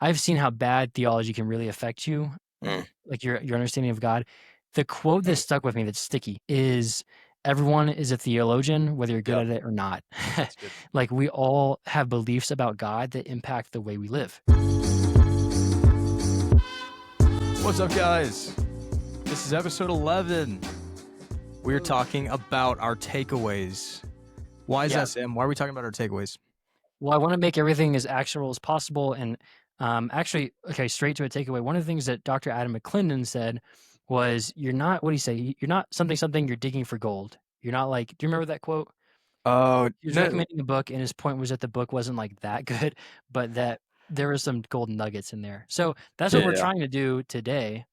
I've seen how bad theology can really affect you, Mm. like your understanding of God. The quote that stuck with me that's sticky is everyone is a theologian, whether you're good Yeah, at it or not. that's good. Like we all have beliefs about God that impact the way we live. What's up, guys? This is episode 11. We're talking about our takeaways. Why is Yeah. that, Sam? Why are we talking about our takeaways? Well, I want to make everything as actionable as possible. And actually, okay, straight to a takeaway. One of the things that Dr. Adam McClendon said was, you're not, what do you say? You're not something, you're digging for gold. You're not like, do you remember that quote? Oh, He was no. recommending a book, and his point was that the book wasn't like that good, but that there was some golden nuggets in there. So that's what we're Yeah. trying to do today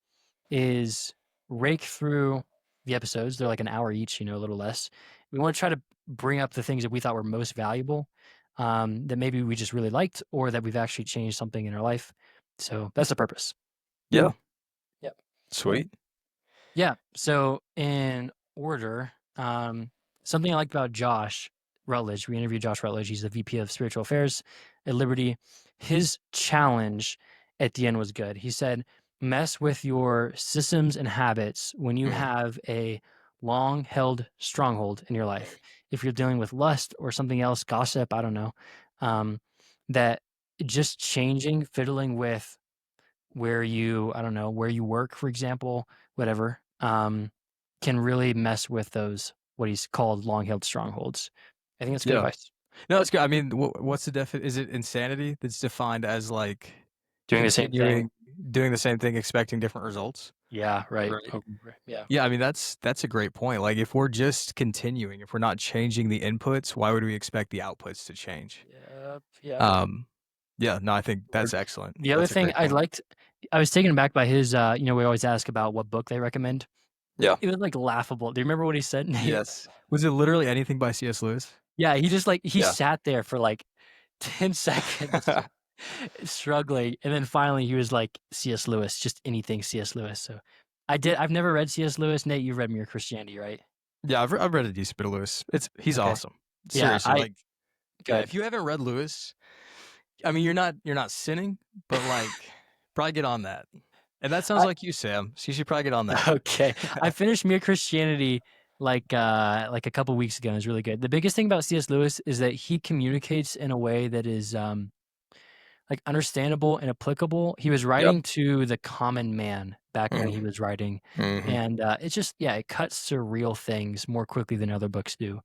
is rake through the episodes. They're like an hour each, a little less. We want to try to bring up the things that we thought were most valuable, that maybe we just really liked, or that we've actually changed something in our life. So that's the purpose. Yeah. Yep. Sweet. Yeah. So in order, something I liked about Josh Rutledge, we interviewed Josh Rutledge. He's the VP of Spiritual Affairs at Liberty. His challenge at the end was good. He said, mess with your systems and habits when you Mm. have a long held stronghold in your life. If you're dealing with lust or something else, gossip, I don't know, that just changing, fiddling with where you, I don't know, where you work, for example, whatever, can really mess with those, what he's called long-held strongholds. I think that's good Yeah. advice. No, it's good. I mean, what's the is it insanity that's defined as like Doing the same thing. continuing doing the same thing, expecting different results? Yeah, right. Right. Oh, yeah. Yeah, I mean that's a great point. Like if we're just continuing, if we're not changing the inputs, why would we expect the outputs to change? Yep, yep. Um, yeah, no, I think that's excellent. The other That's a thing great I point. liked, I was taken aback by his, we always ask about what book they recommend. Yeah. It was like laughable. Do you remember what he said, Nate? Yes. Was it literally anything by C.S. Lewis? Yeah, he just like, he Yeah. sat there for like 10 seconds struggling, and then finally he was like, C.S. Lewis, just anything C.S. Lewis. So I've never read C.S. Lewis. Nate, you've read Mere Christianity, right? Yeah, I've read a decent bit of Lewis. He's Okay. awesome. Yeah, Seriously, like yeah, good. if you haven't read Lewis, I mean you're not sinning, but like probably get on that. And that sounds I like you, Sam. So you should probably get on that. okay. I finished Mere Christianity like a couple weeks ago, and it was really good. The biggest thing about C.S. Lewis is that he communicates in a way that is like understandable and applicable. He was Yep. writing to the common man back when he Mm-hmm. was writing, Mm-hmm. and it's just it cuts to real things more quickly than other books do.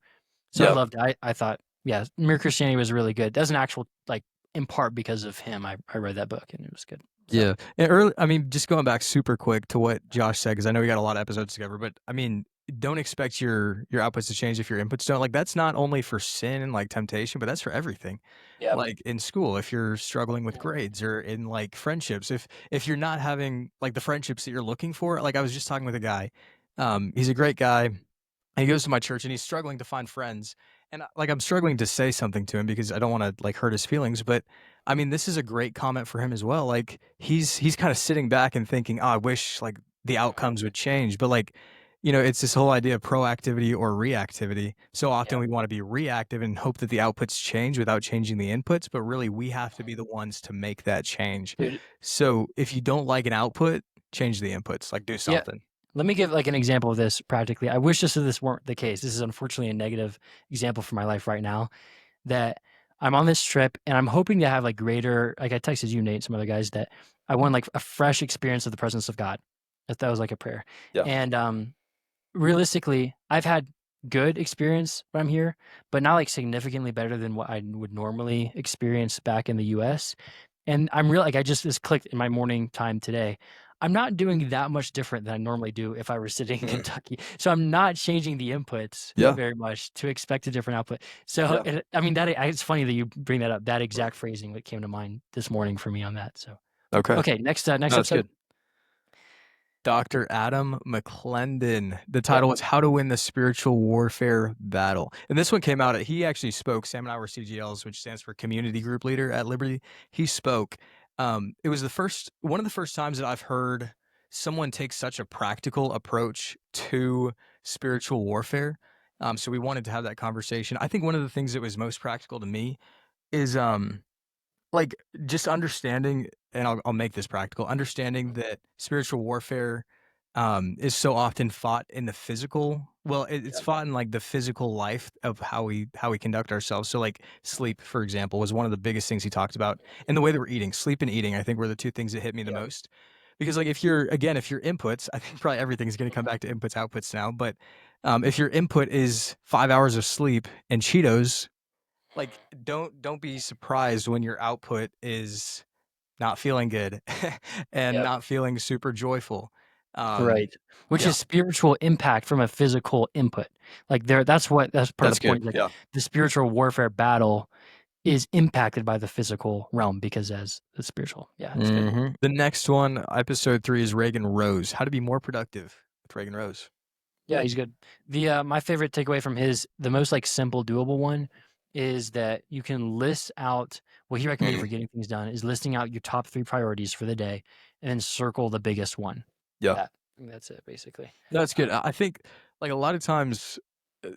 So I Yep. loved it. I thought, yeah, Mere Christianity was really good. That's an actual like in part because of him. I read that book and it was good. So Yeah. And early, I mean, just going back super quick to what Josh said, because I know we got a lot of episodes together, but I mean, don't expect your outputs to change if your inputs don't. Like that's not only for sin and like temptation, but that's for everything. yeah, Like in school, if you're struggling with grades or in like friendships, if you're not having like the friendships that you're looking for, like I was just talking with a guy, he's a great guy. He goes to my church and he's struggling to find friends. And like I'm struggling to say something to him because I don't want to like hurt his feelings, but I mean this is a great comment for him as well. Like he's kind of sitting back and thinking, "Oh, I wish like the outcomes would change." But like, it's this whole idea of proactivity or reactivity. So often yeah, we want to be reactive and hope that the outputs change without changing the inputs, but really we have to be the ones to make that change. dude. So if you don't like an output, change the inputs, like do Yeah, something. let me give like an example of this practically. I wish this weren't the case. This is unfortunately a negative example for my life right now. That I'm on this trip and I'm hoping to have like greater. Like I texted you, Nate, and some other guys that I want like a fresh experience of the presence of God. That was like a prayer. Yeah. And realistically, I've had good experience when I'm here, but not like significantly better than what I would normally experience back in the US. And I'm real like I just this clicked in my morning time today. I'm not doing that much different than I normally do if I were sitting in Mhm. Kentucky. So I'm not changing the inputs Yeah. very much to expect a different output. So Yeah. I mean it's funny that you bring that up. That exact phrasing that came to mind this morning for me on that. So Okay. okay, next No, next that's episode. good. Dr. Adam McClendon. The Yep. title was How to Win the Spiritual Warfare Battle. And this one came out, he actually spoke. Sam and I were CGLs, which stands for Community Group Leader at Liberty. He spoke. It was one of the first times that I've heard someone take such a practical approach to spiritual warfare. So we wanted to have that conversation. I think one of the things that was most practical to me is like just understanding and I'll make this practical, understanding that spiritual warfare is so often fought in the physical. Well, it's Yep. fought in like the physical life of how we conduct ourselves. So like sleep, for example, was one of the biggest things he talked about, and the way that we're eating. Sleep and eating, I think, were the two things that hit me the Yep. most. Because like if your inputs, I think probably everything's going to come back to inputs outputs now. But if your input is 5 hours of sleep and Cheetos, like don't be surprised when your output is not feeling good and Yep. not feeling super joyful. Um, Right. Which yeah, is spiritual impact from a physical input. Like that's part of that's the good. point. Like Yeah. the spiritual warfare battle is impacted by the physical realm because as the spiritual. Yeah, it's good. The next one, episode 3, is Reagan Rose. How to be more productive with Reagan Rose. Yeah, he's good. The my favorite takeaway from the most like simple, doable one is that you can list out what he recommended for getting things done is listing out your top 3 priorities for the day and then circle the biggest one. Yeah. That's it basically. That's good. Um, I think, like, a lot of times, uh,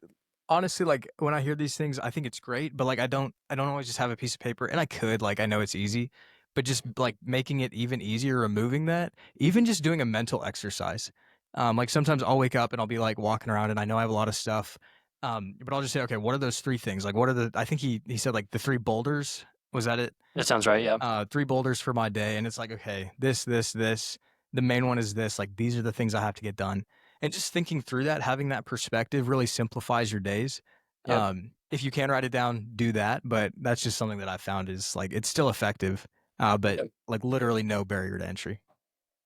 honestly, like, when I hear these things, I think it's great, but, like, I don't always just have a piece of paper, and I could, like, I know it's easy, but just, like, making it even easier, removing that, even just doing a mental exercise. Like, sometimes I'll wake up and I'll be, like, walking around, and I know I have a lot of stuff, but I'll just say, "Okay, what are those 3 things?" Like, what are the I think he said, like, the 3 boulders? Was that it? that sounds right. Yeah. 3 boulders for my day, and it's like, okay, this. The main one is this. Like, these are the things I have to get done. And just thinking through that, having that perspective really simplifies your days. Yep. If you can write it down, do that. But that's just something that I found is like it's still effective, but Yep. like literally no barrier to entry.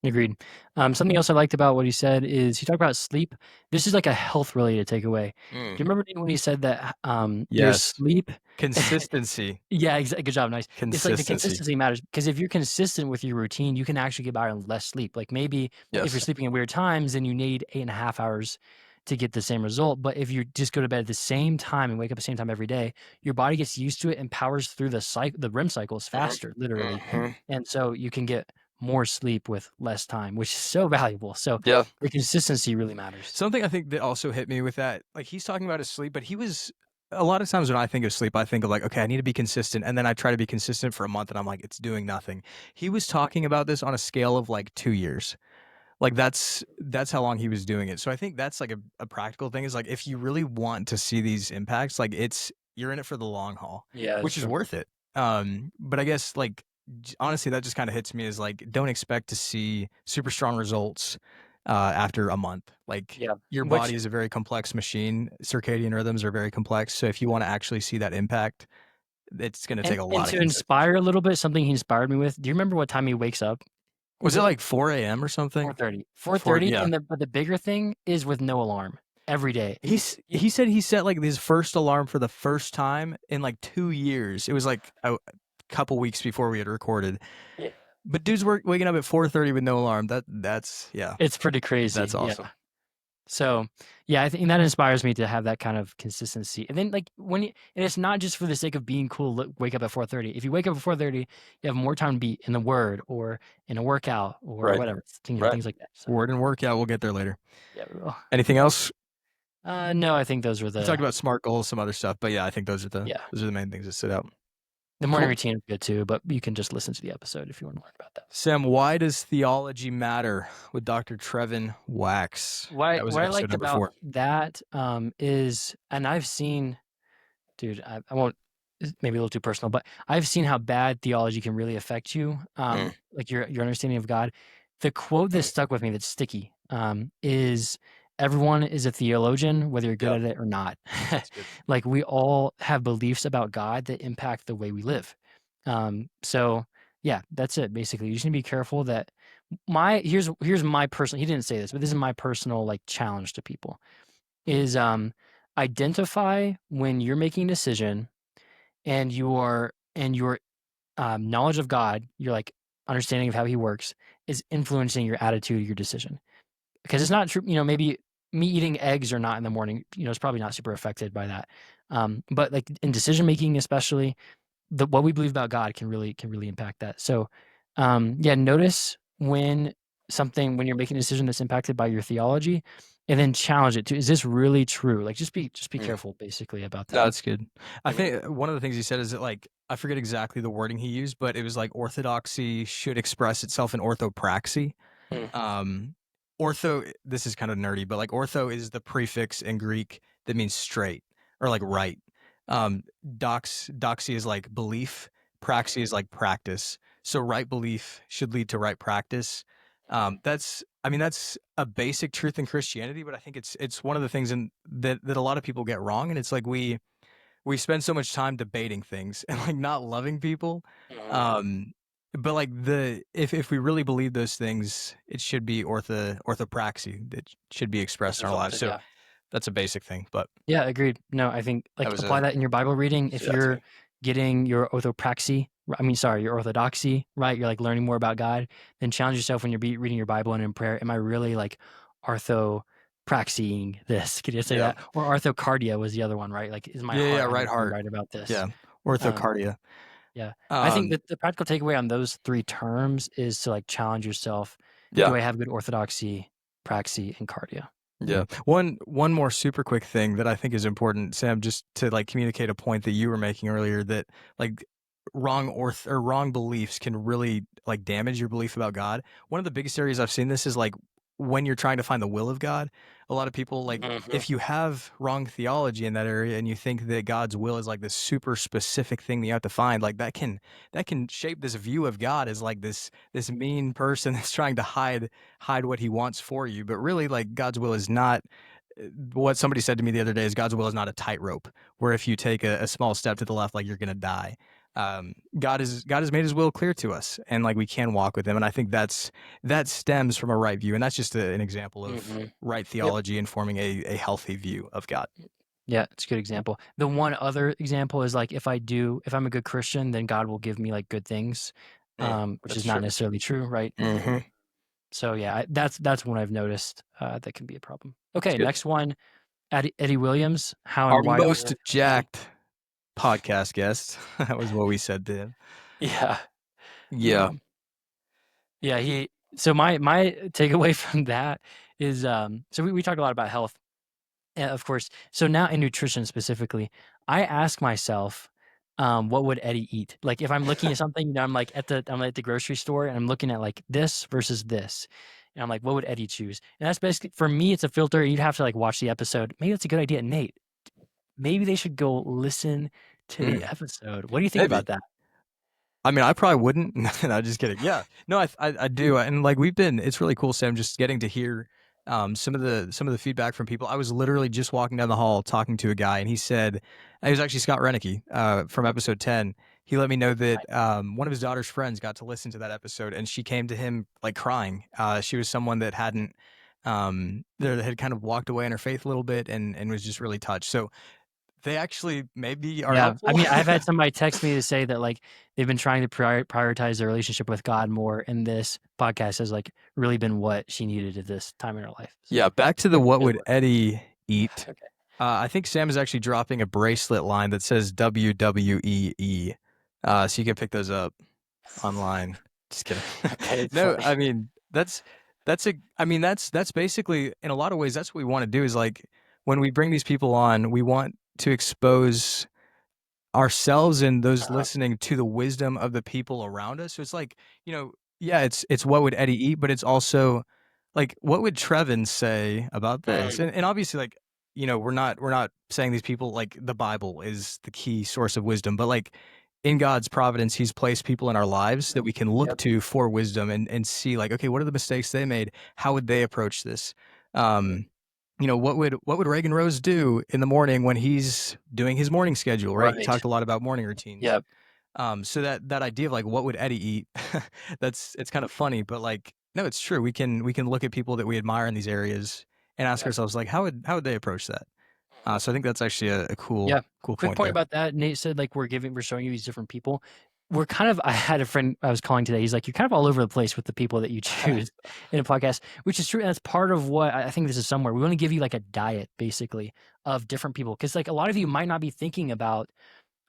Agreed. Something else I liked about what he said is he talked about sleep. This is like a health related takeaway. Do you Mm. remember when he said that there's Yes, sleep? consistency, Yeah, good job, nice. It's like the consistency. consistency matters because if you're consistent with your routine, you can actually get by on less sleep. Like maybe if you're Yes. sleeping at weird times, then you need 8.5 hours to get the same result. But if you just go to bed at the same time and wake up at the same time every day, your body gets used to it and powers through the REM cycles faster, literally. Mhm. And so you can get more sleep with less time, which is so valuable. So Yeah. the consistency really matters. Something I think that also hit me with that, like he's talking about his sleep, but he was a lot of times when I think of sleep, I think of like, okay, I need to be consistent. And then I try to be consistent for a month and I'm like, it's doing nothing. He was talking about this on a scale of like 2 years. Like that's how long he was doing it. So I think that's like a practical thing is like if you really want to see these impacts, like you're in it for the long haul, Yeah, that's which is true. worth it. But I guess like honestly, that just kind of hits me as like don't expect to see super strong results after a month. Like Yeah. your Which body is a very complex machine. Circadian rhythms are very complex. So if you want to actually see that impact, it's going to take a and lot of to consistency. inspire a little bit, something he inspired me with. Do you remember what time he wakes up? Was it like 4 a.m. or something? 4:30. Four, 4:30, yeah. and the bigger thing is with no alarm every day. He said he set like his first alarm for the first time in like 2 years. It was like a couple weeks before we had recorded. Yeah. But dude's waking up at 4:30 with no alarm. That's yeah, It's pretty crazy, that's yeah. awesome. So, yeah, I think that inspires me to have that kind of consistency. And then, like, and it's not just for the sake of being cool, wake up at 4:30. If you wake up at 4:30, you have more time to be in the Word or in a workout or Right, whatever, right. things like that. So, Word and workout. We'll get there later. yeah, we will. Anything else? No, I think those were We talked about smart goals, some other stuff, but yeah, I think yeah. those are the main things that stood out. The morning Cool. routine is good too, but you can just listen to the episode if you want to learn about that. Sam, why does theology matter with Dr. Trevin Wax? That was What I episode liked number about 4. that is, and I've seen, dude, I won't, it's maybe a little too personal, but I've seen how bad theology can really affect you, Mm. like your understanding of God. The quote that stuck with me that's sticky is everyone is a theologian, whether you're good Yeah, at it or not. that's good. Like we all have beliefs about God that impact the way we live. So yeah, that's it. Basically, you just need to be careful that here's my personal. He didn't say this, but this is my personal like challenge to people is identify when you're making a decision and your knowledge of God, your like understanding of how He works, is influencing your attitude, your decision. Because it's not true, maybe me eating eggs or not in the morning, it's probably not super affected by that. But like in decision making, especially, what we believe about God can really impact that. So, yeah, notice when you're making a decision that's impacted by your theology, and then challenge it to, is this really true? Like, just be Mm. careful basically about No, that. that's good. I think one of the things he said is that, like, I forget exactly the wording he used, but it was like orthodoxy should express itself in orthopraxy. Mm, Um, ortho, this is kind of nerdy, but like ortho is the prefix in Greek that means straight or like right. Um, doxy is like belief, praxy is like practice. So right belief should lead to right practice. I mean, that's a basic truth in Christianity, but I think it's one of the things in that a lot of people get wrong, and it's like we spend so much time debating things and like not loving people. mhm. Um, but like the if we really believe those things, it should be orthopraxy that should be As expressed a in our result of lives. it, So yeah. that's a basic thing, but Yeah, agreed. No, I think that like was apply a that in your Bible reading. If yeah, that's you're good. getting your orthopraxy, I mean, sorry, your orthodoxy, right? You're like learning more about God. Then challenge yourself when you're reading your Bible and in prayer. Am I really like orthopraxying this? Could you say Yeah, that? Or orthocardia was the other one, right? Like, is my yeah, heart right actually heart, right about this? yeah, Um, orthocardia. yeah, I think Um, that the practical takeaway on those three terms is to like challenge yourself. Do yeah. I have good orthodoxy, praxy, and cardia? Yeah. One more super quick thing that I think is important, Sam, just to like communicate a point that you were making earlier that like wrong beliefs can really like damage your belief about God. One of the biggest areas I've seen this is like when you're trying to find the will of God. A lot of people like Hmm. if you have wrong theology in that area and you think that God's will is like this super specific thing that you have to find, like that can shape this view of God as like this mean person that's trying to hide what he wants for you. But really, like God's will is not what somebody said to me the other day is God's will is not a tightrope where if you take a small step to the left, like you're gonna die. God has made His will clear to us, and like we can walk with Him. And I think that stems from a right view, and that's just an example of Hmm. right Yep. theology informing a healthy view of God. Yeah, it's a good example. The one other example is like if I'm a good Christian, then God will give me like good things, Mm, which that's is not true. necessarily true, right? Hmm. So yeah, that's one I've noticed that can be a problem. That's Okay, good. next one, Eddie Williams. How Our and why on most earth would he? jacked podcast guest. That was what we said to him. Yeah, Yeah. um, yeah. He. So my takeaway from that is so we talked a lot about health. Yeah, of course. So now in nutrition specifically, I ask myself, what would Eddie eat? Like if I'm looking at something, I'm at the grocery store and I'm looking at like this versus this. And I'm like, what would Eddie choose? And that's basically for me, it's a filter. You'd have to like watch the episode. Maybe that's a good idea. Nate, maybe they should go listen to the Mm, episode. What do you think maybe. about that? I mean, I probably wouldn't. No, just kidding. Yeah, no, I do, and like we've been, it's really cool, Sam, just getting to hear some of the feedback from people. I was literally just walking down the hall talking to a guy, and he said it was actually Scott Renicky from episode 10. He let me know that one of his daughter's friends got to listen to that episode, and she came to him like crying. She was someone that hadn't that had kind of walked away in her faith a little bit, and was just really touched. So they actually maybe are Yeah, I helpful. mean, I've had somebody text me to say that like they've been trying to prioritize their relationship with God more, and this podcast has like really been what she needed at this time in her life. Yeah, So back to the what good would work. Eddie eat? Okay. I think Sam is actually dropping a bracelet line that says WWEE. So you can pick those up online. Just kidding. Okay, it's No, funny. I mean I mean that's basically in a lot of ways that's what we want to do is like when we bring these people on, we want to expose ourselves and those Uh-huh. listening to the wisdom of the people around us. So it's like, yeah, it's what would Eddie eat, but it's also like what would Trevin say about this? Mm, And obviously like, we're not saying these people like the Bible is the key source of wisdom, but like in God's providence, He's placed people in our lives that we can look yep. to for wisdom and see like, okay, what are the mistakes they made? How would they approach this? Um, what would Reagan Rose do in the morning when he's doing his morning schedule, right? He Right. talked a lot about morning routines. Yep. So that idea of like what would Eddie eat, it's kind of funny, but like no, it's true. We can look at people that we admire in these areas and ask Yep. ourselves like how would they approach that? So I think that's actually a Yeah. cool Quick point point there. about that. Nate said like we're showing you these different people. We're kind of I had a friend I was calling today. He's like, you're kind of all over the place with the people that you choose in a podcast, which is true. And that's part of what I think this is somewhere. We want to give you like a diet basically of different people. Cause like a lot of you might not be thinking about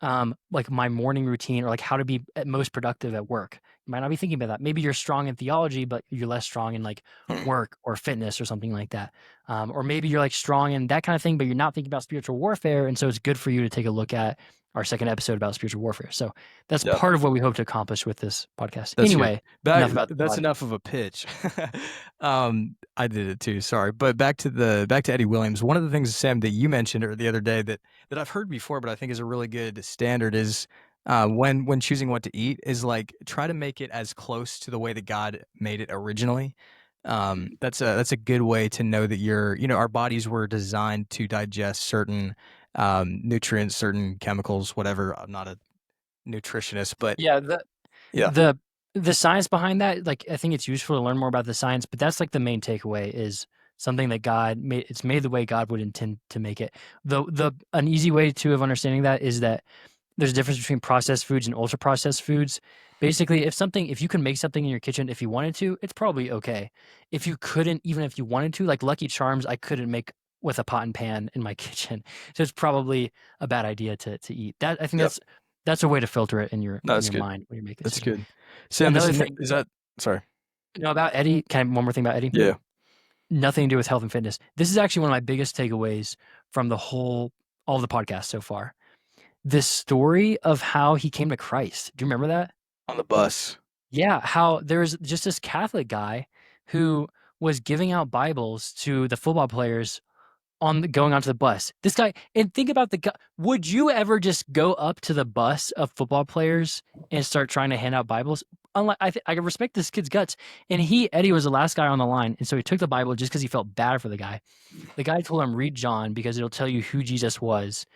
like my morning routine or like how to be at most productive at work. You might not be thinking about that. Maybe you're strong in theology, but you're less strong in like work or fitness or something like that. Or maybe you're like strong in that kind of thing, but you're not thinking about spiritual warfare. And so it's good for you to take a look at our second episode about spiritual warfare. So that's Yeah. part of what we hope to accomplish with this podcast. That's good. Anyway, Back enough about the that's body. enough of a pitch. I did it too, sorry. But back to Eddie Williams. One of the things, Sam, that you mentioned or the other day that I've heard before, but I think is a really good standard is when choosing what to eat is like try to make it as close to the way that God made it originally. That's a good way to know that our bodies were designed to digest certain nutrients, certain chemicals, whatever. I'm not a nutritionist, but Yeah, yeah, the the science behind that, like I think it's useful to learn more about the science, but that's like the main takeaway is something that God made. It's made the way God would intend to make it. The an easy way to of understanding that is that there's a difference between processed foods and ultra processed foods. Basically, if you can make something in your kitchen if you wanted to, it's probably okay. If you couldn't, even if you wanted to, like Lucky Charms, I couldn't make with a pot and pan in my kitchen, so it's probably a bad idea to eat that. I think yep. that's a way to filter it in your No, in that's your good. mind when you make a That's decision. good. Sam, Another thing, is that sorry. about Eddie. Can I one more thing about Eddie? Yeah. Nothing to do with health and fitness. This is actually one of my biggest takeaways from all the podcasts so far. This story of how he came to Christ. Do you remember that? On the bus. Yeah, how there's just this Catholic guy who was giving out Bibles to the football players going onto the bus. This guy, and think about the guy. Would you ever just go up to the bus of football players and start trying to hand out Bibles? Unlike, I respect this kid's guts. And Eddie was the last guy on the line. And so he took the Bible just because he felt bad for the guy. The guy told him, read John because it'll tell you who Jesus was.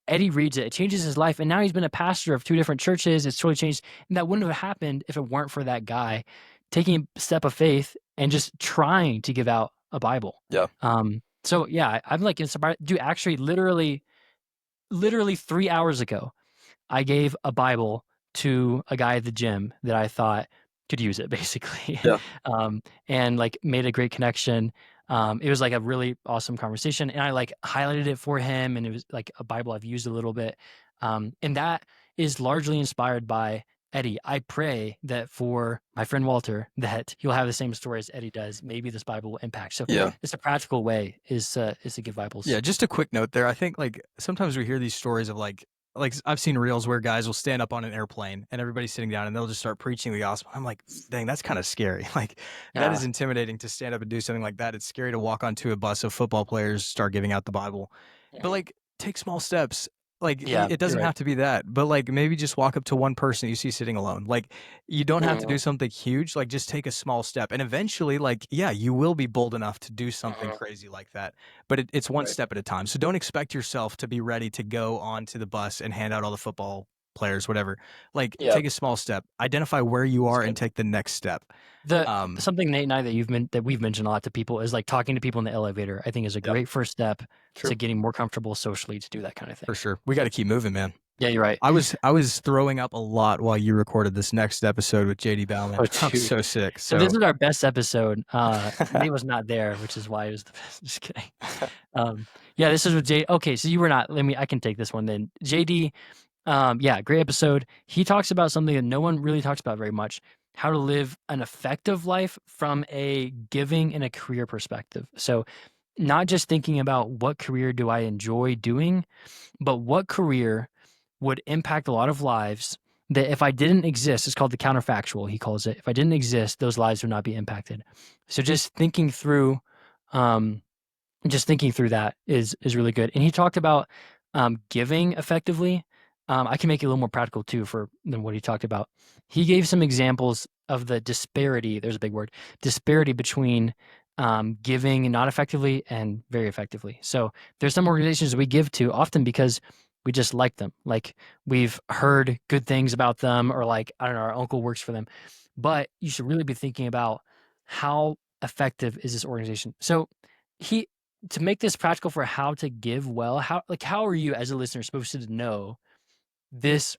Eddie reads it. It changes his life. And now he's been a pastor of 2 different churches. It's totally changed. And that wouldn't have happened if it weren't for that guy taking a step of faith and just trying to give out a Bible. Yeah. So yeah, I'm like inspired. Dude, actually, literally 3 hours ago, I gave a Bible to a guy at the gym that I thought could use it, basically, Yeah. and like made a great connection. It was like a really awesome conversation, and I like highlighted it for him, and it was like a Bible I've used a little bit, and that is largely inspired by Eddie. I pray that for my friend Walter that he'll have the same story as Eddie does. Maybe this Bible will impact. So Yeah. it's a practical way is to give Bibles. Yeah, just a quick note there. I think like sometimes we hear these stories of like I've seen reels where guys will stand up on an airplane and everybody's sitting down and they'll just start preaching the gospel. I'm like, dang, that's kind of scary. Like that is Yeah, intimidating to stand up and do something like that. It's scary to walk onto a bus of football players, start giving out the Bible. But mhm. like take small steps. Like Yeah, it you're doesn't right. have to be that, but like maybe just walk up to one person you see sitting alone. Like you don't have to do Mhm, something huge. Like just take a small step, and eventually, like yeah, you will be bold enough to do something mhm. crazy like that. But it's one Right. step at a time. So don't expect yourself to be ready to go onto the bus and hand out all the football players, whatever. Like Yeah, take a small step, identify where you that's are, and good. take the next step. The Um, something Nate and I that we've mentioned a lot to people is like talking to people in the elevator. I think is a yep, great first step to true getting more comfortable socially to do that kind of for thing. sure. We got to keep moving, man. Yeah, you're right. I was throwing up a lot while you recorded this next episode with JD Oh, Bauman. I'm dude. so sick. So this So is our best episode. Nate was not there, which is why it was the best. Just kidding. Yeah, this is with J. Okay, so you were not. I can take this one then. JD. Yeah, great episode. He talks about something that no one really talks about very much: how to live an effective life from a giving and a career perspective. So not just thinking about what career do I enjoy doing, but what career would impact a lot of lives that if I didn't exist, it's called the counterfactual, he calls it. If I didn't exist, those lives would not be impacted. So um, just thinking through that is really good. And he talked about giving effectively. I can make it a little more practical too for than what he talked about. He gave some examples of the disparity. There's a big word, disparity between giving not effectively and very effectively. So there's some organizations we give to often because we just like them. Like we've heard good things about them, or like I don't know, our uncle works for them. But you should really be thinking about how effective is this organization. So he to make this practical for how to give well, how are you as a listener supposed to know this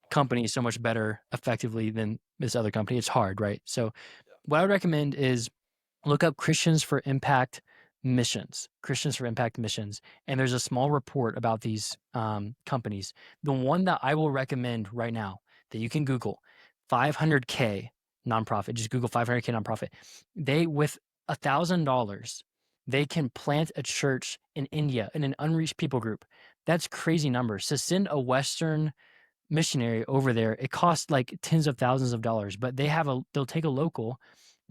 company is so much better effectively than this other company? It's hard, right? So what I would recommend is look up Christians for Impact missions, Christians for Impact missions, and there's a small report about these companies. The one that I will recommend right now that you can Google, 500K nonprofit. Just Google 500K nonprofit. They with $1,000, they can plant a church in India in an unreached people group. That's crazy numbers. To send a Western missionary over there, it costs like tens of thousands of dollars, but they'll take a local,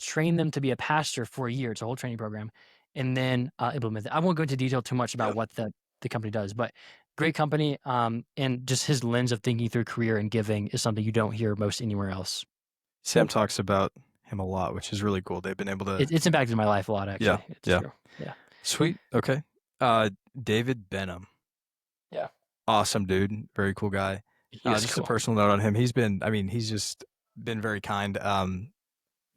train them to be a pastor for a year. It's a whole training program, and then implement it. I won't go into detail too much about Yeah. what the company does, but great company. And just his lens of thinking through career and giving is something you don't hear most anywhere else. Sam talks about him a lot, which is really cool. They've been able to It's impacted my life a lot, Yeah, actually. It's yeah. true. Yeah. Sweet, okay. David Benham. Yeah. Awesome dude, very cool guy. He is Just a cool. personal note on him, he's just been very kind.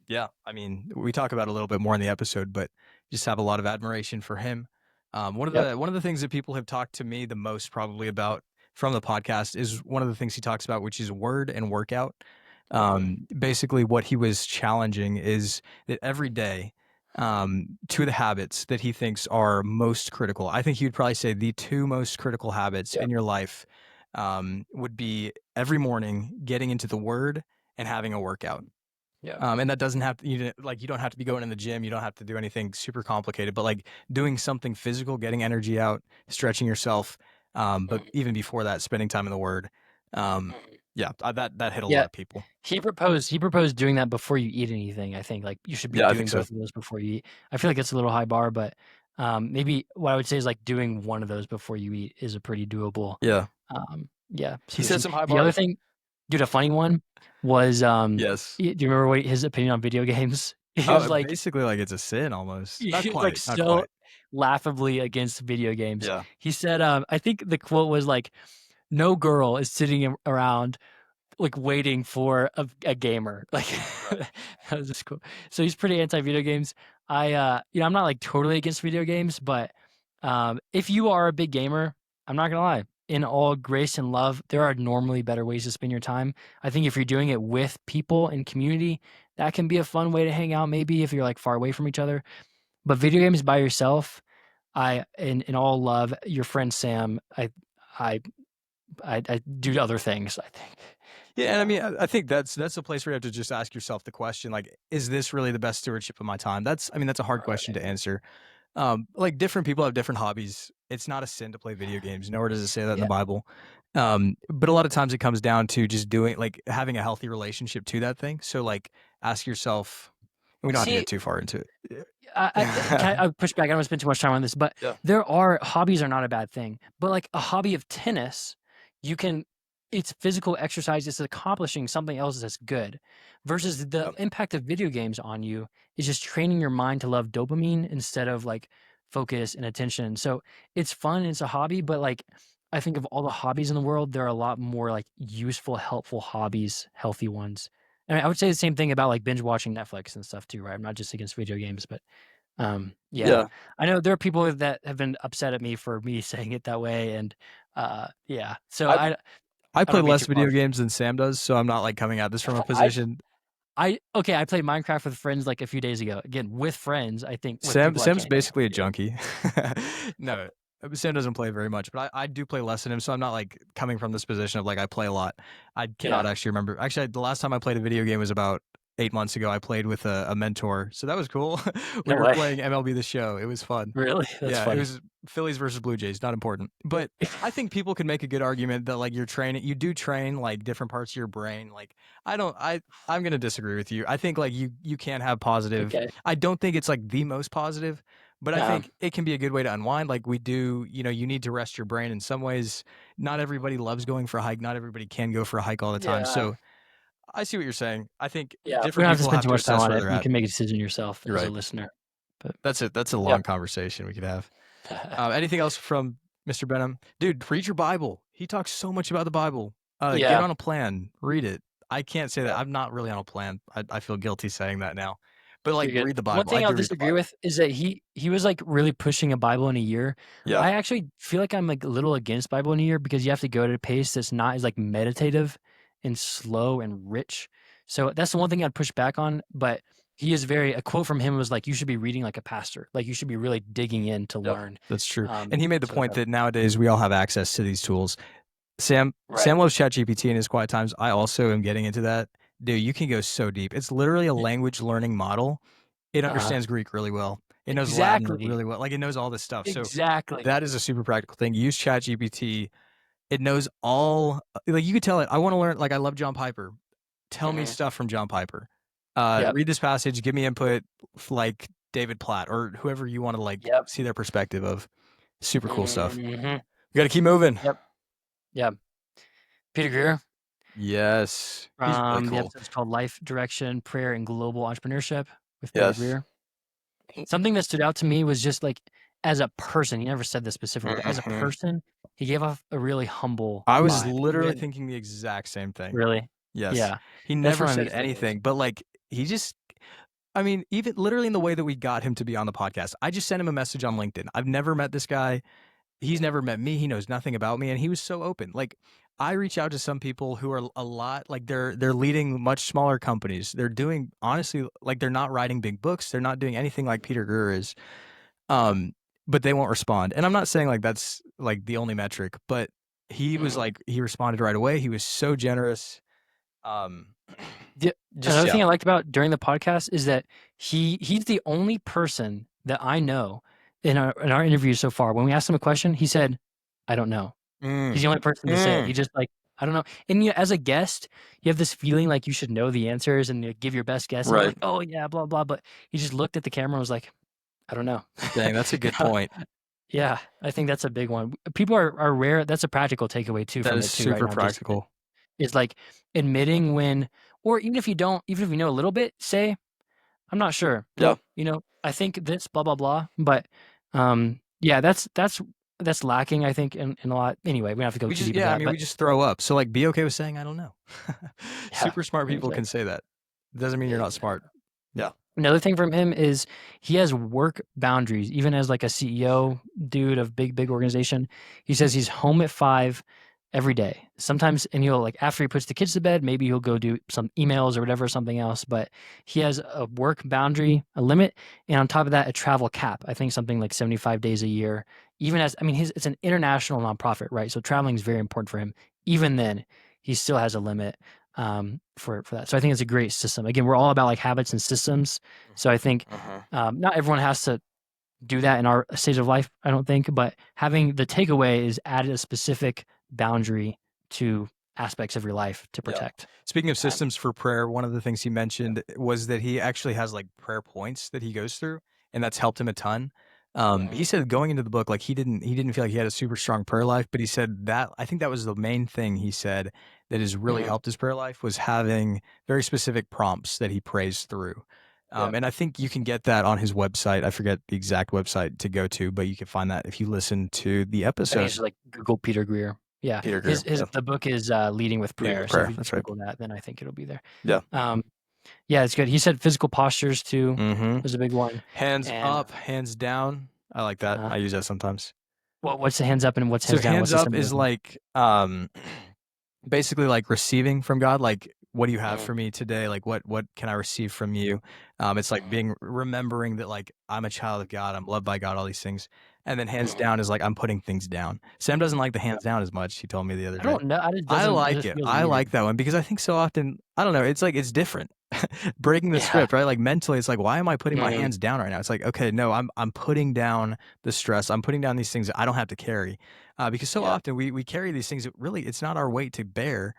Yeah, I mean, we talk about it a little bit more in the episode, but just have a lot of admiration for him. Yep. One of the things that people have talked to me the most probably about from the podcast is one of the things he talks about, which is word and workout. Basically, what he was challenging is that every day, two of the habits that he thinks are most critical. I think he would probably say the two most critical habits Yep. in your life would be every morning getting into the Word and having a workout. Yep. And that doesn't have to, you don't have to be going in the gym. You don't have to do anything super complicated, but like doing something physical, getting energy out, stretching yourself. But even before that, spending time in the Word. Yeah, that hit a lot Yeah. of people. He proposed doing that before you eat anything. I think like you should be Yeah, I think doing so. both of those before you eat. I feel like it's a little high bar, but maybe what I would say is like doing one of those before you eat is a pretty doable. Yeah, Yeah, he set solution. some high The other bars. thing, dude, a funny one was Yes. do you remember what his opinion on video games? He was like Basically, like it's a sin almost. Not he was like quite, not so quite. laughably against video games. Yeah, He said, I think the quote was like, "No girl is sitting around like waiting for a gamer." Like right. that was just cool. So he's pretty anti video games. I'm not like totally against video games, but if you are a big gamer, I'm not gonna lie. In all grace and love, there are normally better ways to spend your time. I think if you're doing it with people in community, that can be a fun way to hang out. Maybe if you're like far away from each other, but video games by yourself, in all love, your friend Sam, I I do other things. I think. Yeah, and I Yeah. mean, I think that's a place where you have to just ask yourself the question, like, is this really the best stewardship of my time? I mean, that's a hard question Right. to answer. Like different people have different hobbies. It's not a sin to play video games, nor does it say that in the Yeah. Bible. But a lot of times it comes down to just doing like having a healthy relationship to that thing. So like ask yourself, and we don't have to See, get too far into it. I push back. I don't want to spend too much time on this, but Yeah. hobbies are not a bad thing. But like a hobby of tennis, you can it's physical exercise, it's accomplishing something else that's good. Versus the Yep. impact of video games on you is just training your mind to love dopamine instead of like focus and attention. So it's fun, it's a hobby, but like I think of all the hobbies in the world, there are a lot more like useful, helpful hobbies, healthy ones. I mean, I would say the same thing about like binge watching Netflix and stuff too, right? I'm not just against video games, but yeah, Yeah. I know there are people that have been upset at me for me saying it that way, and yeah. So I I I play don't be less too video harsh. games than Sam does, so I'm not like coming at this from a I position. okay. I played Minecraft with friends like a few days ago. Again, with friends. I think with Sam people I Sam's can't hang basically a with. junkie. No, Sam doesn't play very much, but I do play less than him, so I'm not like coming from this position of like I play a lot. I cannot Yeah. actually remember. Actually, the last time I played a video game was about 8 months ago. I played with a mentor, so that was cool. We No were way. playing MLB The Show. It was fun. Really? That's Yeah, it funny. was Phillies versus Blue Jays. Not important, but I think people can make a good argument that like you do train like different parts of your brain. Like I don't, I'm gonna disagree with you. I think like you can have positive. Okay. I don't think it's like the most positive, but I Um. think it can be a good way to unwind. Like we do, you need to rest your brain in some ways. Not everybody loves going for a hike. Not everybody can go for a hike all the time. Yeah. So I see what you're saying. I think Yeah. We different don't have to people spend have too to much time assess on where it. they're You at. can make a decision yourself You're as a right. listener. But That's a yep. long conversation we could have. Anything else from Mr. Benham? Dude, read your Bible. He talks so much about the Bible. Get Yeah. on a plan. Read it. I can't say that. Yeah. I'm not really on a plan. I feel guilty saying that now. But like You're good. read the One Bible. I thing I'll do read the disagree Bible. with is that he was like really pushing a Bible in a year. Yeah. I actually feel like I'm like a little against Bible in a year because you have to go at a pace that's not as like meditative and slow and rich. So that's the one thing I'd push back on. But he is a quote from him was like, you should be reading like a pastor. Like you should be really digging in to Yep, learn. that's true. And he made the So point that nowadays we all have access to these tools. Sam loves ChatGPT in his quiet times. I also am getting into that. Dude, you can go so deep. It's literally a yeah, language learning model. It uh, understands Greek really well. It knows Latin exactly. really well. Like it knows all this stuff. So Exactly. that is a super practical thing. Use ChatGPT. It knows all like you could tell it, I want to learn, like I love John Piper. Tell me Hmm. stuff from John Piper. Yep. Read this passage, give me input like David Platt or whoever you want to like Yep. see their perspective of. Super cool stuff. Hmm. We gotta keep moving. Yep. Yep. Peter Greer Yes. He's really from the cool. episode's called Life Direction, Prayer, and Global Entrepreneurship with Peter Yes. Greer. Something that stood out to me was just like as a person, he never said this specifically, but as a Mhm. person, he gave off a really humble I was vibe. literally Even thinking the exact same thing. really, Yes. yeah, He that's never one of said these things. anything, but like he just I mean, even literally in the way that we got him to be on the podcast. I just sent him a message on LinkedIn. I've never met this guy. He's never met me. He knows nothing about me and he was so open. Like I reach out to some people who are a lot like they're leading much smaller companies. They're doing honestly like they're not writing big books. They're not doing anything like Peter Greer is. Um but they won't respond. And I'm not saying like that's like the only metric, but he was Mhm. like he responded right away. He was so generous. Um The just Another yeah. thing I liked about during the podcast is that he's the only person that I know in our interviews so far. When we asked him a question, he said, "I don't know." He's Mm. the only person to say it. He Mm. just like, "I don't know." And as a guest, you have this feeling like you should know the answers and you give your best guess, and you're Right. like, "Oh yeah, blah blah." But he just looked at the camera and was like, "I don't know." Dang, that's a You good know? point. Yeah, I think that's a big one. People are rare. That's a practical takeaway too That from is it too. Right super now, just practical. is like admitting when, or even if you don't, even if you know a little bit, say, "I'm not sure." Yeah. I think this, blah blah blah. But yeah, that's lacking. I think in a lot. Anyway, we don't have to go We too just deep into I that. mean, we But just throw up. So, like, be okay with saying, "I don't know." yeah, Super smart people can exactly. say that. Doesn't mean you're not smart. Yeah. Another thing from him is he has work boundaries. Even as like a CEO dude of big organization, he says he's home at 5 every day. Sometimes, and he'll like after he puts the kids to bed, maybe he'll go do some emails or whatever, something else. But he has a work boundary, a limit, and on top of that, a travel cap. I think something like 75 days a year. Even as I mean, it's an international nonprofit, right? So traveling is very important for him. Even then, he still has a limit for that. So I think it's a great system. Again, we're all about like habits and systems. So I think Mhm. not everyone has to do that in our stage of life. I don't think, but having the takeaway is added a specific boundary to aspects of your life to Yeah. protect. Speaking of Um, systems for prayer, one of the things he mentioned was that he actually has like prayer points that he goes through, and that's helped him a ton. He mhm, said going into the book, like he didn't feel like he had a super strong prayer life, but he said that I think that was the main thing he said that has really mhm, helped his prayer life was having very specific prompts that he prays through. yep. And I think you can get that on his website. I forget the exact website to go to, but you can find that if you listen to the I think episode. it's just like Google Peter Greer. Yeah, Peter Greer. Yeah. the book is Leading with Leading with Prayer. So if prayer. you just That's right. Google that, then I think it'll be there. Yeah. Um, yeah, it's good. He said physical postures too Mm-hmm. was a big one, Hands and up, hands down. I like that. uh, I use that sometimes. what's the hands up and what's So hands down? What's hands the up similar is thing? like basically like receiving from God, like what do you have Mhm, for me today? Like what can I receive from you? It's like mhm, being remembering that like I'm a child of God, I'm loved by God, all these things. And then hands mhm. down is like I'm putting things down. Sam doesn't like the Yeah. hands down as much, he told me the other I day. don't know. I just I doesn't. It like just it. feels I like weird. that one because I think so often, I don't know, it's like it's different. Breaking the Yeah. script, right? Like mentally, it's like, why am I putting my Mhm. hands down right now? It's like, okay, no, I'm putting down the stress. I'm putting down these things that I don't have to carry. Because so Yeah. often we carry these things that really it's not our weight to bear.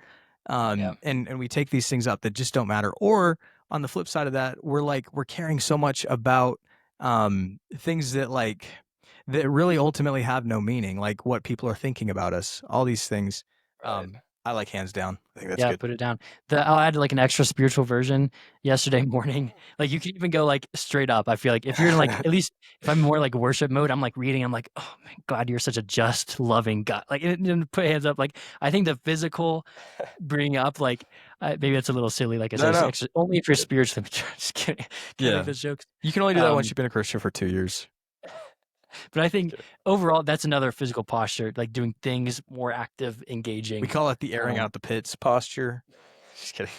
Yeah. And we take these things up that just don't matter. Or on the flip side of that, we're caring so much about things that like that really ultimately have no meaning, like what people are thinking about us, all these things. Right. I like hands down. I think that's Yeah. good. Put it down. I'll add like an extra spiritual version yesterday morning. Like you can even go like straight up. I feel like if you're in like at least if I'm more like worship mode, I'm like reading. I'm like, oh my God, you're such a just, loving God. Like and put hands up. Like I think the physical bring up like maybe that's a little silly. Like I No, said, it's no. extra, only if you're Good. spiritually mature. Just kidding. Can't make Yeah. those jokes. You can only do that once Um, you've been a Christian for 2 years. but I Just think kidding. overall that's another physical posture, like doing things more active, We engaging. call it the airing Um, out the pits posture. Just kidding.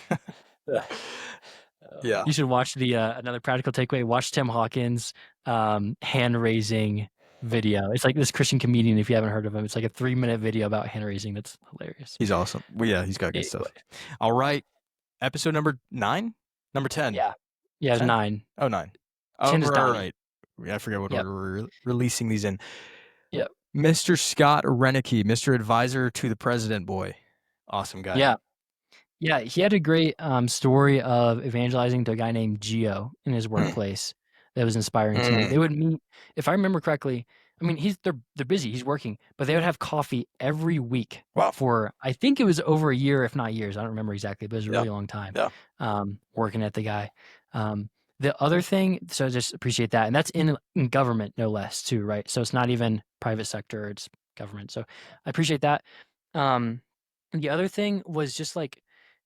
Yeah. You should watch the another practical takeaway. Watch Tim Hawkins' hand raising video. It's like this Christian comedian. If you haven't heard of him, it's like a 3-minute video about hand raising. That's hilarious. He's awesome. Well, yeah, he's got good Anyway, stuff. All right. Episode number 9? Number 10? yeah, yeah, 10? 9. Oh, 9. Oh, 10 is right. dying. Yeah, I forget what Yep, order we're releasing these in. yep, Mr. Scott Renicky, Mr. Advisor to the President boy. Awesome guy. yeah. Yeah, he had a great story of evangelizing to a guy named Gio in his Mm, workplace that was inspiring to me. mm. They would meet, if I remember correctly. I mean, they're busy, he's working, but they would have coffee every week Wow. for I think it was over a year, if not years. I don't remember exactly, but it was a Yeah. really long time. Yeah. Working at the guy. The other thing, so I just appreciate that, and that's in government no less too, right? So it's not even private sector, it's government. So I appreciate that. And the other thing was just like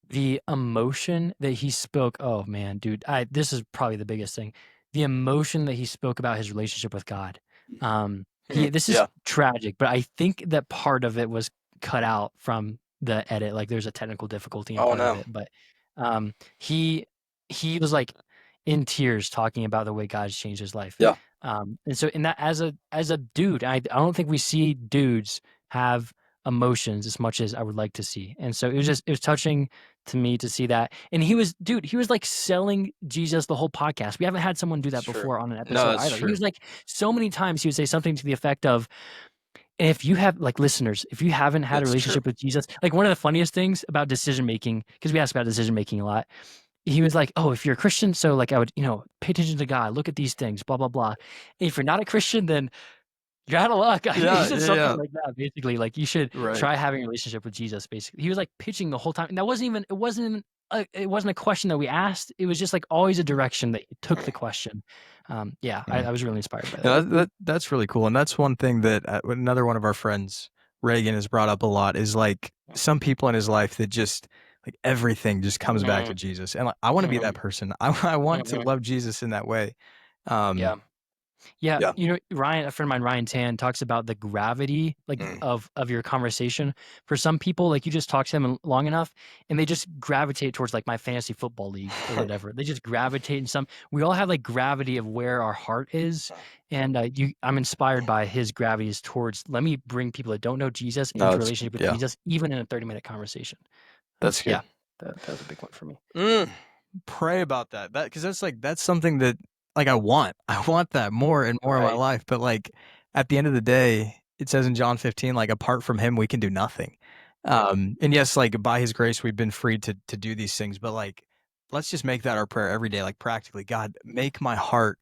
the emotion that he spoke. Oh man, dude, this is probably the biggest thing. The emotion that he spoke about his relationship with God. This is Yeah. tragic, but I think that part of it was cut out from the edit. Like there's a technical difficulty in Oh, part of no. it, but um, he he was like in tears talking about the way God's changed his life. Yeah. And so in that as a dude, I don't think we see dudes have emotions as much as I would like to see. And so it was touching to me to see that. And he was like selling Jesus the whole podcast. We haven't had someone do It's that true. before on an No, episode that's either. He true. was like so many times he would say something to the effect of, and if you have like listeners, if you haven't had a It's true. relationship with Jesus, like one of the funniest things about decision making, because we ask about decision making a lot, he was like, "Oh, if you're a Christian, so like I would, pay attention to God, look at these things, blah blah blah. If you're not a Christian, then you're out of luck." He Yeah, said yeah, something yeah. like that, basically. Like you should Right. try having a relationship with Jesus. Basically, he was like pitching the whole time, and that wasn't even. It wasn't a question that we asked. It was just like always a direction that he took the question. Yeah, Mm. I was really inspired by that. Yeah, that's really cool, and that's one thing that another one of our friends, Reagan, has brought up a lot is like some people in his life that just like everything just comes back to Mhm, Jesus, and like, I want to be that mhm, person. I want to mhm. love Jesus in that way. Um, Yeah. Yeah, yeah. Ryan, a friend of mine, Ryan Tan, talks about the gravity, like, Mm. of your conversation. For some people, like, you just talk to them long enough, and they just gravitate towards, like, my fantasy football league or whatever. They just gravitate in some we all have, like, gravity of where our heart is, and, I'm inspired by his gravities towards, "Let me bring people that don't know Jesus No, into a it's relationship with yeah, Jesus, even in a 30-minute conversation." that's Yeah, good. that was a big one for me. Mm. Pray about that because that's like that's something that like I want. I want that more and more in my Right. life. But like at the end of the day, it says in John 15, like apart from Him, we can do nothing. And yes, like by His grace, we've been free to do these things. But like, let's just make that our prayer every day. Like practically, God, make my heart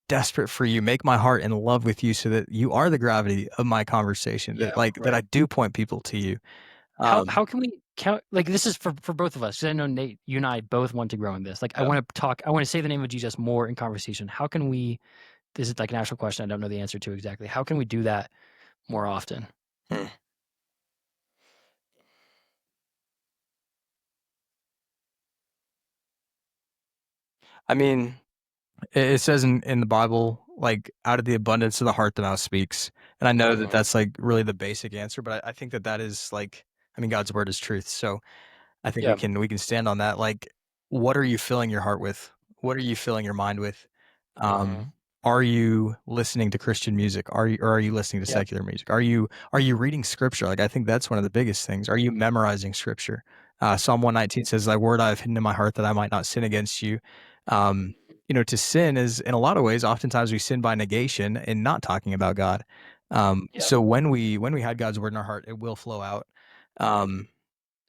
desperate for You. Make my heart in love with You, so that You are the gravity of my conversation. That Yeah, like that I right. do point people to You. How can we count like, this is for both of us, 'cause I know, Nate, you and I both want to grow in this. Like, Yeah. I wanna say the name of Jesus more in conversation. How can we this is like an actual question I don't know the answer to exactly. How can we do that more often? Hmm. I mean, it says in the Bible, like, "Out of the abundance of the heart, the mouth speaks." And I know that Mhm. that's, like, really the basic answer, but I think that that is, like I mean, God's word is truth, so I think Yeah. we can stand on that, like, what are you filling your heart with? What are you filling your mind with? Mhm. Are you listening to Christian music? Are you listening to Yep. secular music? Are you reading scripture? Like, I think that's one of the biggest things. Are you memorizing scripture? Psalm 119 says, "Thy word I have hidden in my heart that I might not sin against you." Um, to sin is in a lot of ways, oftentimes we sin by negation and not talking about God. Yep. So when we had God's word in our heart, it will flow out. Um,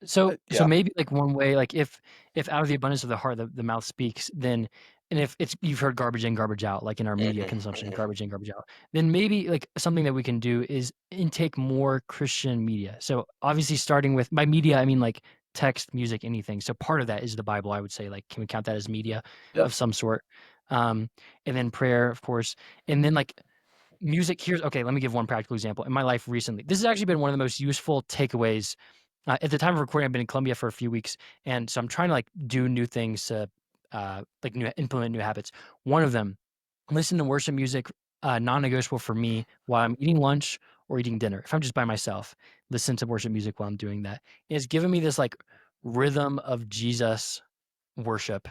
So yeah. maybe like one way, like if out of the abundance of the heart the mouth speaks, then and if it's you've heard garbage in, garbage out, like in our media Mhm, consumption, mhm. garbage in, garbage out, then maybe like something that we can do is intake more Christian media. So obviously starting with by media, I mean like text, music, anything. So part of that is the Bible, I would say. Like, can we count that as media Yeah. of some sort? Um, and then prayer, of course. And then like music, here's okay, let me give one practical example. In my life recently, this has actually been one of the most useful takeaways. At the time of recording, I've been in Colombia for a few weeks, and so I'm trying to like do new things to like implement new habits. One of them, listen to worship music, non-negotiable for me while I'm eating lunch or eating dinner. If I'm just by myself, listen to worship music while I'm doing that. It's given me this like rhythm of Jesus worship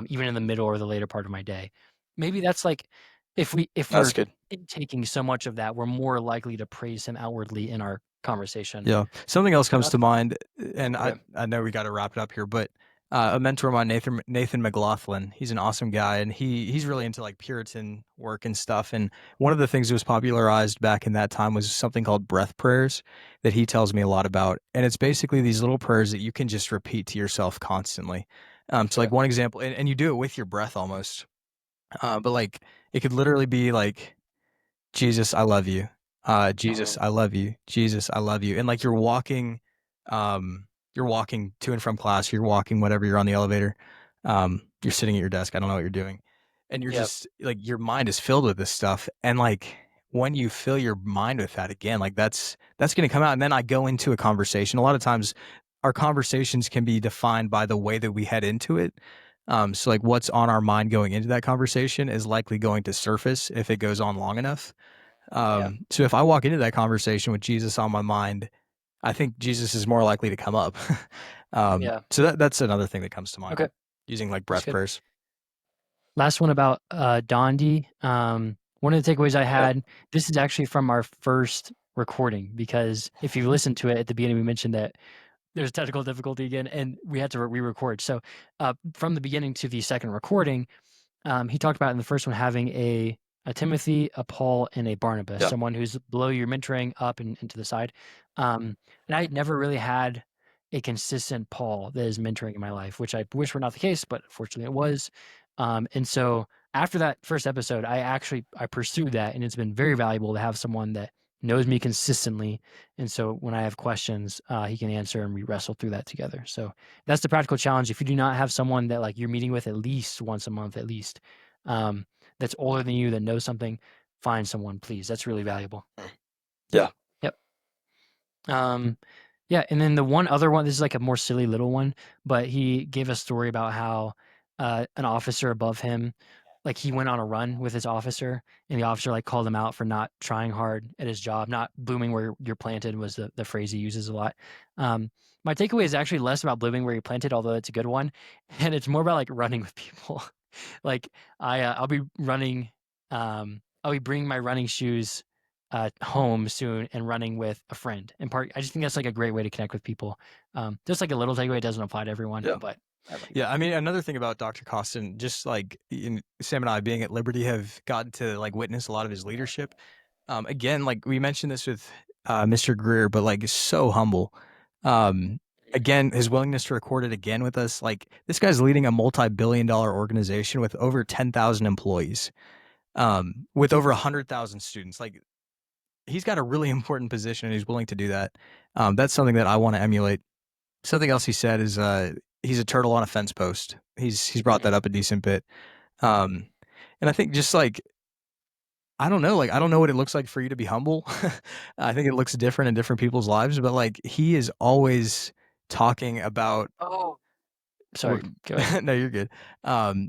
even in the middle or the later part of my day. Maybe that's like if That's we're good. taking so much of that, we're more likely to praise him outwardly in our conversation. Yeah. Something else comes Uh, to mind, and okay. I know we got to wrap it up here, but a mentor of mine, Nathan McLaughlin, he's an awesome guy, and he's really into like Puritan work and stuff. And one of the things that was popularized back in that time was something called breath prayers that he tells me a lot about. And it's basically these little prayers that you can just repeat to yourself constantly. So Okay. like one example, and you do it with your breath almost. But like it could literally be like, Jesus, I love you. Jesus, I love you. Jesus, I love you. And like you're walking to and from class, you're walking whatever, you're on the elevator, you're sitting at your desk, I don't know what you're doing. And you're Yeah. just like your mind is filled with this stuff. And like when you fill your mind with that again, like that's gonna come out. And then I go into a conversation. A lot of times our conversations can be defined by the way that we head into it. So like what's on our mind going into that conversation is likely going to surface if it goes on long enough. Yeah. So if I walk into that conversation with Jesus on my mind, I think Jesus is more likely to come up. Yeah. So that's another thing that comes to mind, Okay. using like That's breath good. prayers. Last one about Dondi. One of the takeaways I Yeah. had, this is actually from our first recording, because if you listen to it at the beginning, we mentioned that there's technical difficulty again, and we had to re-record. So from the beginning to the second recording, he talked about in the first one having a Timothy, a Paul, and a Barnabas, Yeah. someone who's below your mentoring, up and to the side. And I had never really had a consistent Paul that is mentoring in my life, which I wish were not the case, but fortunately it was. And so after that first episode, I pursued that, and it's been very valuable to have someone that knows me consistently. And so when I have questions, he can answer, and we wrestle through that together. So that's the practical challenge. If you do not have someone that like you're meeting with at least once a month, at least, um, that's older than you, that knows something, find someone, please. That's really valuable. Yeah. Yep. Um, yeah, and then the one other one, this is like a more silly little one, but he gave a story about how an officer above him, like he went on a run with his officer, and the officer like called him out for not trying hard at his job, not blooming where you're planted was the phrase he uses a lot. Um, my takeaway is actually less about blooming where you're planted, although it's a good one, and it's more about like running with people. Like I'll be running, I'll be bringing my running shoes home soon and running with a friend. And I just think that's like a great way to connect with people. Just like a little takeaway, it doesn't apply to everyone, Yeah. but I like Yeah, that. I mean, another thing about Dr. Costin, just like Sam and I being at Liberty have gotten to like witness a lot of his leadership. Again, like we mentioned this with Mr. Greer, but like is so humble. Um, again, his willingness to record it again with us, like this guy's leading a multi-billion-dollar organization with over 10,000 employees, with over 100,000 students. Like he's got a really important position, and he's willing to do that. That's something that I want to emulate. Something else he said is he's a turtle on a fence post. He's brought that Mhm. up a decent bit. Um, and I think just like I don't know, like I don't know what it looks like for you to be humble. I think it looks different in different people's lives, but like he is always talking about Oh, what sorry. Go ahead. no, you're good.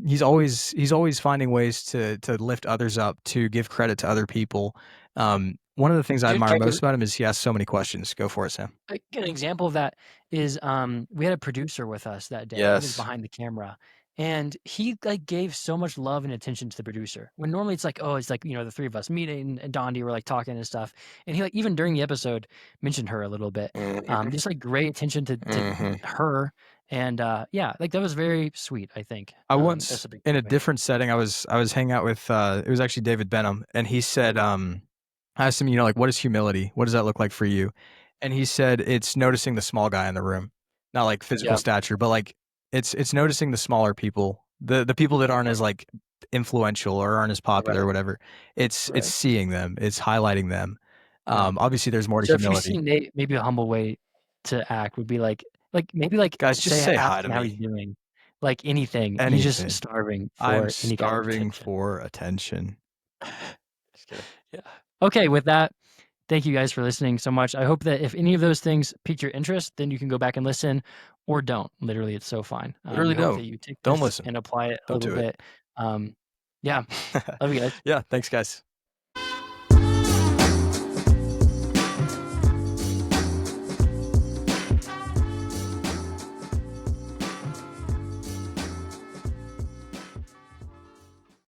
He's always finding ways to lift others up, to give credit to other people. One of the things I Can admire I most give about him is he asks so many questions. Go for it, Sam. like, an example of that is, we had a producer with us that day. He was Yes. behind the camera, and he, like, gave so much love and attention to the producer. When normally it's like, oh, it's like, the 3 of us meeting, and Dondi were, like, talking and stuff, and he, like, even during the episode, mentioned her a little bit. Mhm. Just, like, great attention to Mhm. her, and, yeah, like, that was very sweet, I think. I That's once a big in a takeaway. different setting, I was hanging out with it was actually David Benham, and he said, I asked him, like, what is humility? What does that look like for you? And he said it's noticing the small guy in the room. Not like physical Yeah, stature, but like it's noticing the smaller people, the people that aren't as like influential or aren't as popular or right, whatever. It's right. seeing them, it's highlighting them. Yeah. Obviously there's more to So if you see humility. Nate, maybe a humble way to act would be maybe Guys, just say say ask hi to him how he's me. doing. Like anything. He's just Anything. starving I'm for any kind of starving attention. for attention. Just kidding. Yeah. Okay, with that, thank you guys for listening so much. I hope that if any of those things piqued your interest, then you can go back and listen, or don't. Literally, it's so fine. Literally We hope don't. that you take Don't this listen. and apply it a Don't little do it. bit. Um, yeah. Love you guys. Yeah, thanks, guys.